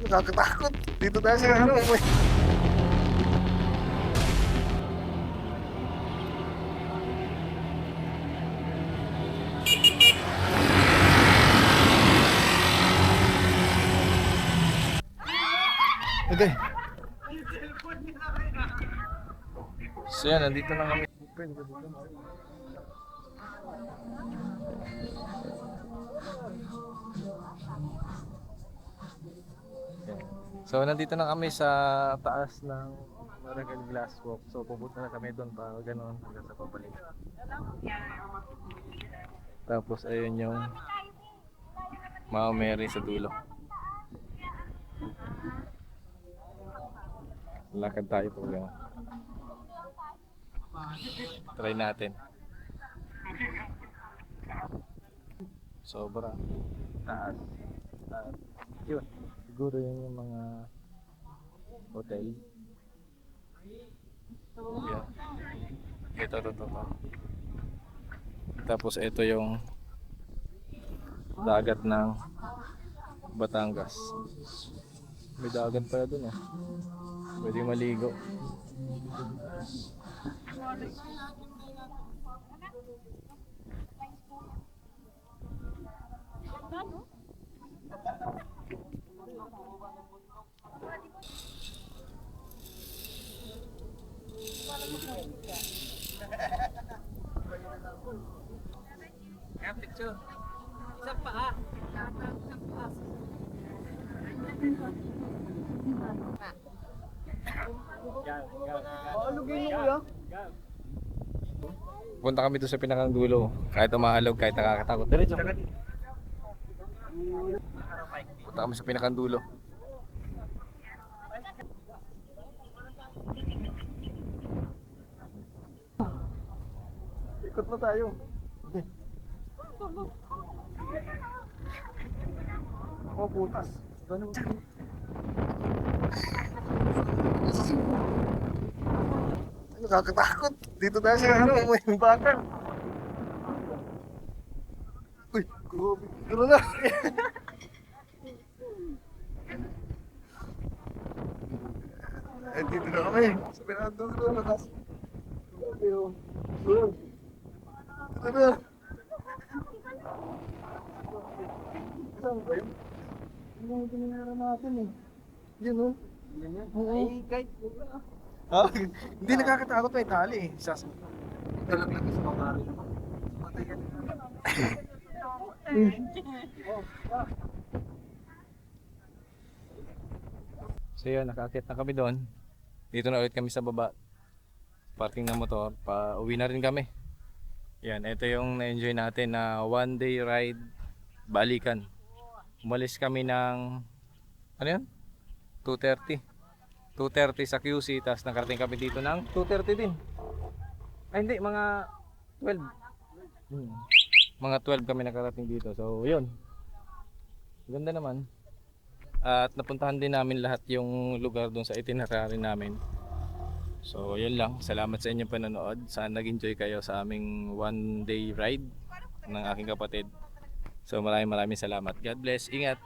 Nakakatakot. Dito tayo sa ano. Okay. So yan, nandito na kami. So nandito na kami sa taas ng Maragall Glass Walk. So pupunta na kami doon para ganoon hanggang sa pabalik. Tapos ayun yung Mount Mary sa dulo. Lakad tayo po ganoon. Try natin. Sobra taas. Yun. Siguro yun yung mga hotel. Yeah. Ito. Tapos ito yung dagat ng Batangas. May dagat pala dun eh. Pwede maligo. Picture. Isa pa ha. Punta kami doon sa pinakang dulo. Kahit umahalog, kahit nakakatakot. Diretso. Punta kami sa pinakang dulo. Ikot na tayo. Oh, putas. Nakakatakot. Dito tayo sa ano, may bakal. Uy, grabe. Dito na. Dito na kami. Sa pinakadulo. Grabe oh. Dito na. Saan ba yun? Ano yung pinangyari natin eh? Yun oh. Ay, guys. Ah, hindi nakakatakot, may tali eh. Talaglag sa pamari. So yun, nakakit na kami doon. Dito na ulit kami sa baba. Parking ng motor, pa uwi na rin kami. Yan, ito yung na-enjoy natin na one day ride balikan. Umalis kami ng ano yan? 2:30 sa QC, tapos nakarating kami dito ng 2:30 din. Ay hindi, mga 12. Mga 12 kami nakarating dito. So yun, ganda naman. At napuntahan din namin lahat yung lugar doon sa itinerary namin. So yun lang, salamat sa inyong panonood. Sana nag-enjoy kayo sa aming one day ride ng aking kapatid. So maraming salamat. God bless, ingat.